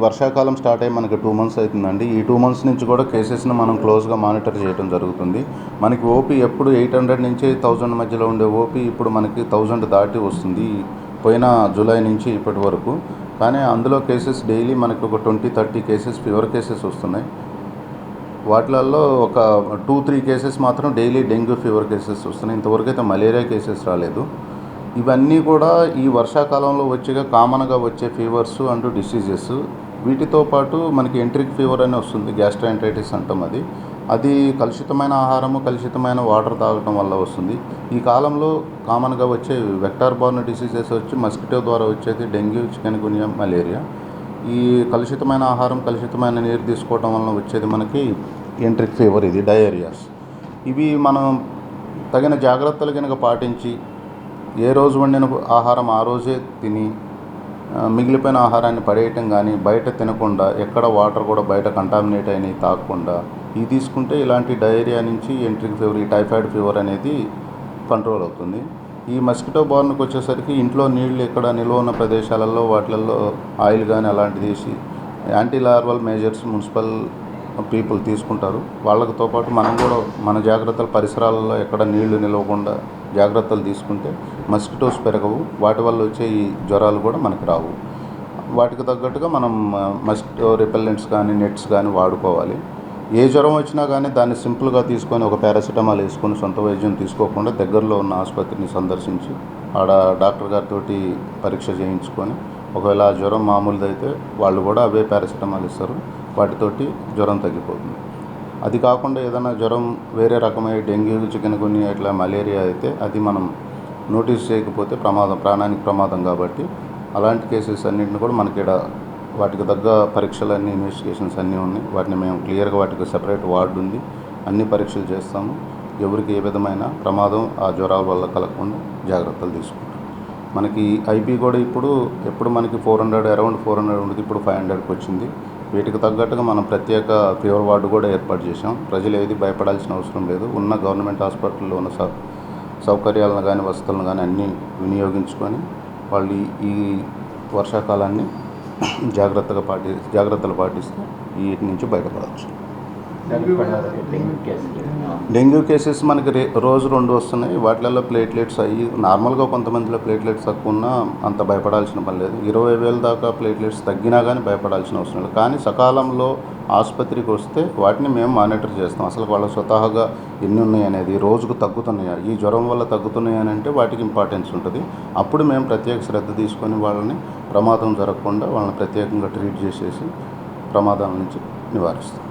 వర్షాకాలం స్టార్ట్ అయ్యి మనకి 2 మంత్స్ అవుతుందండి. ఈ 2 మంత్స్ నుంచి కూడా కేసెస్ని మనం క్లోజ్గా మానిటర్ చేయడం జరుగుతుంది. మనకి ఓపీ ఎప్పుడు 800 నుంచి 1000 మధ్యలో ఉండే ఓపీ ఇప్పుడు మనకి 1000 దాటి వస్తుంది పోయిన జూలై నుంచి ఇప్పటి వరకు. కానీ అందులో కేసెస్ డైలీ మనకి ఒక 20-30 కేసెస్ ఫీవర్ కేసెస్ వస్తున్నాయి. వాటిలలో ఒక 2-3 కేసెస్ మాత్రం డైలీ డెంగ్యూ ఫీవర్ కేసెస్ వస్తున్నాయి. ఇంతవరకు అయితే మలేరియా కేసెస్ రాలేదు. ఇవన్నీ కూడా ఈ వర్షాకాలంలో కామన్గా వచ్చే ఫీవర్స్ అండ్ డిసీజెస్. వీటితో పాటు మనకి ఎంట్రిక్ ఫీవర్ అని వస్తుంది, గ్యాస్ట్రైంటైటిస్ అంటాం. అది కలుషితమైన ఆహారము, కలుషితమైన వాటర్ తాగటం వల్ల వస్తుంది. ఈ కాలంలో కామన్గా వచ్చే వెక్టార్ బార్న్ డిసీజెస్ వచ్చి మస్కిటో ద్వారా వచ్చేది డెంగ్యూ, చికెన్ గున్యా, మలేరియా. ఈ కలుషితమైన ఆహారం, కలుషితమైన నీరు తీసుకోవడం వలన వచ్చేది మనకి ఎంట్రిక్ ఫీవర్, ఇది డయేరియాస్. ఇవి మనం తగిన జాగ్రత్తలు కనుక పాటించి ఏ రోజు వండిన ఆహారం ఆ రోజే తిని మిగిలిపోయిన ఆహారాన్ని పడేయటం కానీ, బయట తినకుండా, ఎక్కడ వాటర్ కూడా బయట కంటామినేట్ అయినవి తాగకుండా ఇవి తీసుకుంటే ఇలాంటి డయేరియా నుంచి ఎంట్రిక్ ఫీవర్, ఈ టైఫాయిడ్ ఫీవర్ అనేది కంట్రోల్ అవుతుంది. ఈ మస్కిటో బార్న్కి వచ్చేసరికి ఇంట్లో నీళ్ళు ఎక్కడ నిల్వ ఉన్న ప్రదేశాలలో వాటిల్లో ఆయిల్ కానీ అలాంటిది వేసి anti larval measures municipal people తీసుకుంటారు. వాళ్ళతో పాటు మనం కూడా మన జాగ్రత్తలు, పరిసరాలలో ఎక్కడ నీళ్లు నిలవకుండా జాగ్రత్తలు తీసుకుంటే మస్కిటోస్ పెరగవు. వాటి వల్ల వచ్చే ఈ జ్వరాలు కూడా మనకు రావు. వాటికి తగ్గట్టుగా మనం మస్కిటో రిపెల్లెంట్స్ కానీ, నెట్స్ కానీ వాడుకోవాలి. ఏ జ్వరం వచ్చినా కానీ దాన్ని సింపుల్గా తీసుకొని ఒక పారాసిటమాల్ వేసుకొని సొంత వైద్యం తీసుకోకుండా దగ్గరలో ఉన్న ఆసుపత్రిని సందర్శించి ఆడ డాక్టర్ గారితో పరీక్ష చేయించుకొని, ఒకవేళ ఆ జ్వరం మామూలుదైతే వాళ్ళు కూడా అవే పారాసిటమాల్ ఇస్తారు, వాటితోటి జ్వరం తగ్గిపోతుంది. అది కాకుండా ఏదైనా జ్వరం వేరే రకమైన డెంగ్యూ, చికెన్ గున్యా, ఇట్లా మలేరియా అయితే అది మనం నోటీస్ చేయకపోతే ప్రాణానికి ప్రమాదం. కాబట్టి అలాంటి కేసెస్ అన్నింటిని కూడా మనకి వాటికి తగ్గ పరీక్షలన్నీ, ఇన్వెస్టిగేషన్స్ అన్నీ ఉన్నాయి. వాటిని మేము క్లియర్గా వాటికి సెపరేట్ వార్డు ఉంది, అన్ని పరీక్షలు చేస్తాము. ఎవరికి ఏ విధమైన ప్రమాదం ఆ జ్వరాల వల్ల కలగకుండా జాగ్రత్తలు తీసుకుంటాం. మనకి ఐపీ కూడా ఎప్పుడు మనకి 400 అరౌండ్ 400 ఉండేది, ఇప్పుడు 500కి వచ్చింది. వీటికి తగ్గట్టుగా మనం ప్రత్యేక ఫీవర్ వార్డు కూడా ఏర్పాటు చేసాం. ప్రజలు ఏది భయపడాల్సిన అవసరం లేదు. ఉన్న గవర్నమెంట్ హాస్పిటల్లో ఉన్న సౌకర్యాలను కానీ, వసతులను కానీ అన్నీ వినియోగించుకొని వాళ్ళు ఈ వర్షాకాలాన్ని జాగ్రత్తలు పాటిస్తే వీటి నుంచి బయటపడవచ్చు. డెంగ్యూ కేసెస్ మనకి రోజు 2 వస్తున్నాయి. వాటిలలో ప్లేట్లెట్స్ నార్మల్గా కొంతమందిలో ప్లేట్లెట్స్ తక్కువ ఉన్నా అంత భయపడాల్సిన పని లేదు. 20,000 దాకా ప్లేట్లెట్స్ తగ్గినా కానీ భయపడాల్సిన అవసరం లేదు. కానీ సకాలంలో ఆసుపత్రికి వస్తే వాటిని మేము మానిటర్ చేస్తాం. అసలు వాళ్ళ స్వతహాగా ఎన్ని ఉన్నాయి అనేది, రోజుకు తగ్గుతున్నాయా, ఈ జ్వరం వల్ల తగ్గుతున్నాయి అని అంటే వాటికి ఇంపార్టెన్స్ ఉంటుంది. అప్పుడు మేము ప్రత్యేక శ్రద్ధ తీసుకొని వాళ్ళని ప్రమాదం జరగకుండా వాళ్ళని ప్రత్యేకంగా ట్రీట్ చేసేసి ప్రమాదాల నుంచి నివారిస్తాం.